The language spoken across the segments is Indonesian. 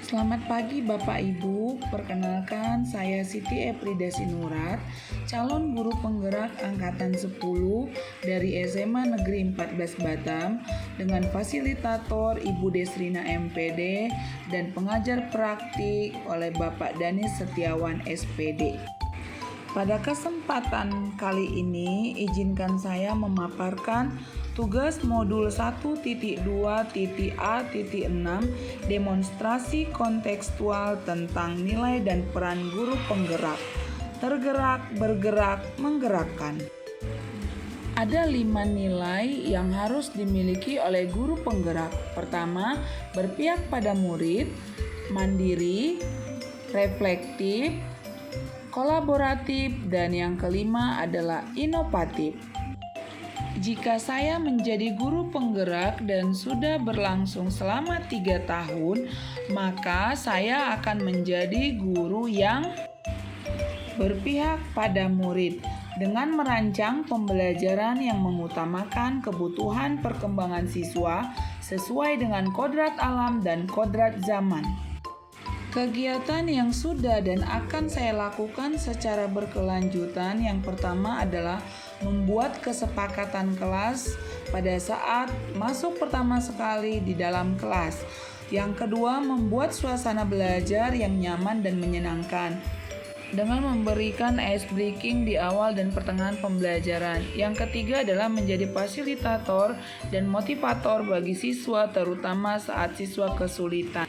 Selamat pagi Bapak Ibu, perkenalkan saya Siti Eprida Sinurat, calon guru penggerak angkatan 10 dari SMA Negeri 14 Batam dengan fasilitator Ibu Desrina MPD dan pengajar praktik oleh Bapak Danis Setiawan SPD. Pada kesempatan kali ini, izinkan saya memaparkan tugas modul 1.2.A.6 demonstrasi kontekstual tentang nilai dan peran guru penggerak. Tergerak, bergerak, menggerakkan. Ada 5 nilai yang harus dimiliki oleh guru penggerak. Pertama, berpihak pada murid, mandiri, reflektif, kolaboratif, dan yang kelima adalah inovatif. Jika saya menjadi guru penggerak dan sudah berlangsung selama 3 tahun, maka saya akan menjadi guru yang berpihak pada murid dengan merancang pembelajaran yang mengutamakan kebutuhan perkembangan siswa sesuai dengan kodrat alam dan kodrat zaman. Kegiatan yang sudah dan akan saya lakukan secara berkelanjutan yang pertama adalah membuat kesepakatan kelas pada saat masuk pertama sekali di dalam kelas. Yang kedua, membuat suasana belajar yang nyaman dan menyenangkan dengan memberikan ice breaking di awal dan pertengahan pembelajaran. Yang ketiga adalah menjadi fasilitator dan motivator bagi siswa, terutama saat siswa kesulitan.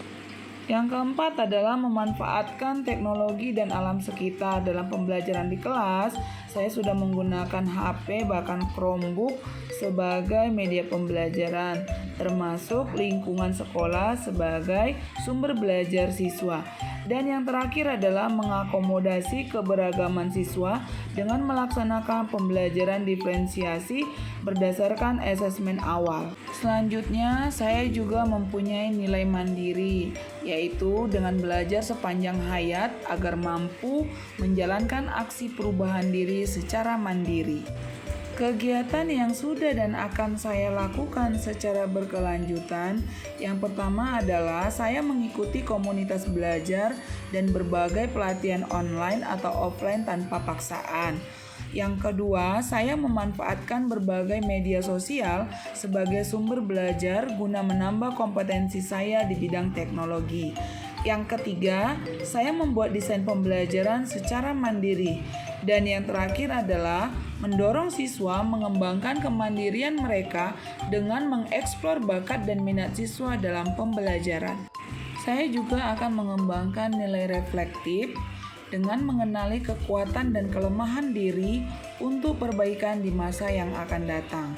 Yang keempat adalah memanfaatkan teknologi dan alam sekitar. Dalam pembelajaran di kelas, saya sudah menggunakan HP bahkan Chromebook sebagai media pembelajaran, termasuk lingkungan sekolah sebagai sumber belajar siswa. Dan yang terakhir adalah mengakomodasi keberagaman siswa dengan melaksanakan pembelajaran diferensiasi berdasarkan asesmen awal. Selanjutnya, saya juga mempunyai nilai mandiri, yaitu dengan belajar sepanjang hayat agar mampu menjalankan aksi perubahan diri secara mandiri. Kegiatan yang sudah dan akan saya lakukan secara berkelanjutan, yang pertama adalah saya mengikuti komunitas belajar dan berbagai pelatihan online atau offline tanpa paksaan. Yang kedua, saya memanfaatkan berbagai media sosial sebagai sumber belajar guna menambah kompetensi saya di bidang teknologi. Yang ketiga, saya membuat desain pembelajaran secara mandiri. Dan yang terakhir adalah mendorong siswa mengembangkan kemandirian mereka dengan mengeksplor bakat dan minat siswa dalam pembelajaran. Saya juga akan mengembangkan nilai reflektif dengan mengenali kekuatan dan kelemahan diri untuk perbaikan di masa yang akan datang.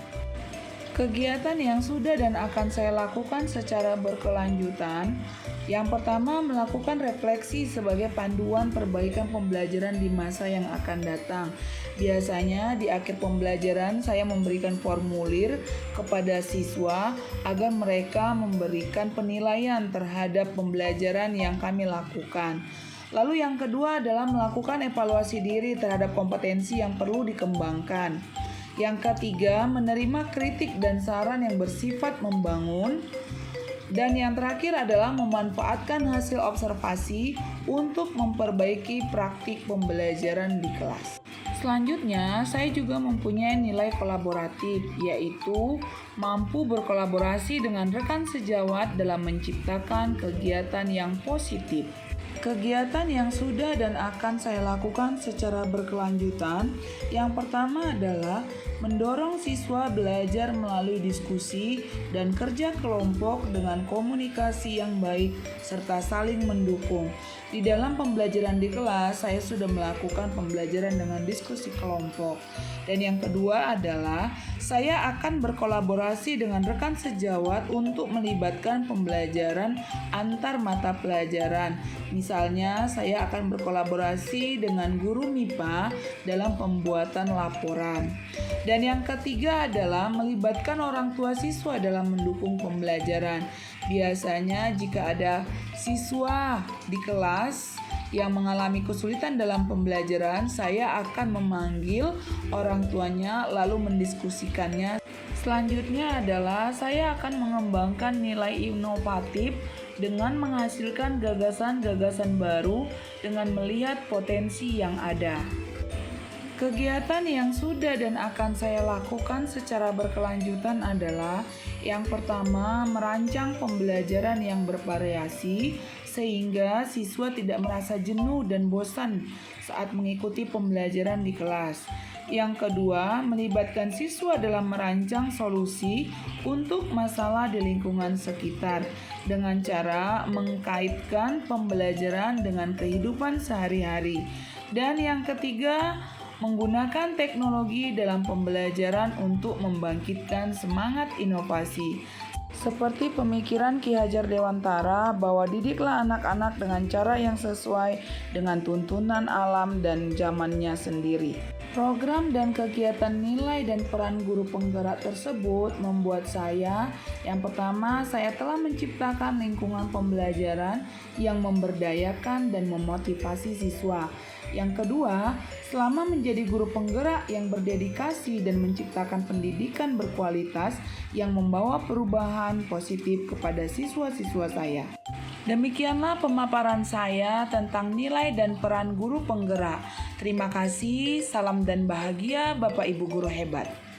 Kegiatan yang sudah dan akan saya lakukan secara berkelanjutan, yang pertama melakukan refleksi sebagai panduan perbaikan pembelajaran di masa yang akan datang. Biasanya di akhir pembelajaran saya memberikan formulir kepada siswa agar mereka memberikan penilaian terhadap pembelajaran yang kami lakukan. Lalu yang kedua adalah melakukan evaluasi diri terhadap kompetensi yang perlu dikembangkan. Yang ketiga, menerima kritik dan saran yang bersifat membangun. Dan yang terakhir adalah memanfaatkan hasil observasi untuk memperbaiki praktik pembelajaran di kelas. Selanjutnya, saya juga mempunyai nilai kolaboratif, yaitu mampu berkolaborasi dengan rekan sejawat dalam menciptakan kegiatan yang positif. Kegiatan yang sudah dan akan saya lakukan secara berkelanjutan, yang pertama adalah mendorong siswa belajar melalui diskusi dan kerja kelompok dengan komunikasi yang baik serta saling mendukung. Di dalam pembelajaran di kelas, saya sudah melakukan pembelajaran dengan diskusi kelompok. Dan yang kedua adalah saya akan berkolaborasi dengan rekan sejawat untuk melibatkan pembelajaran antar mata pelajaran. Misalnya, saya akan berkolaborasi dengan guru MIPA dalam pembuatan laporan. Dan yang ketiga adalah melibatkan orang tua siswa dalam mendukung pembelajaran. Biasanya jika ada siswa di kelas yang mengalami kesulitan dalam pembelajaran, saya akan memanggil orang tuanya lalu mendiskusikannya. Selanjutnya adalah saya akan mengembangkan nilai inovatif dengan menghasilkan gagasan-gagasan baru dengan melihat potensi yang ada. Kegiatan yang sudah dan akan saya lakukan secara berkelanjutan adalah yang pertama, merancang pembelajaran yang bervariasi sehingga siswa tidak merasa jenuh dan bosan saat mengikuti pembelajaran di kelas. Yang kedua, melibatkan siswa dalam merancang solusi untuk masalah di lingkungan sekitar dengan cara mengkaitkan pembelajaran dengan kehidupan sehari-hari. Dan yang ketiga, menggunakan teknologi dalam pembelajaran untuk membangkitkan semangat inovasi. Seperti pemikiran Ki Hajar Dewantara bahwa didiklah anak-anak dengan cara yang sesuai dengan tuntunan alam dan zamannya sendiri. Program dan kegiatan nilai dan peran guru penggerak tersebut membuat saya, yang pertama, saya telah menciptakan lingkungan pembelajaran yang memberdayakan dan memotivasi siswa. Yang kedua, selama menjadi guru penggerak yang berdedikasi dan menciptakan pendidikan berkualitas yang membawa perubahan positif kepada siswa-siswa saya. Demikianlah pemaparan saya tentang nilai dan peran guru penggerak. Terima kasih, salam dan bahagia Bapak Ibu guru hebat.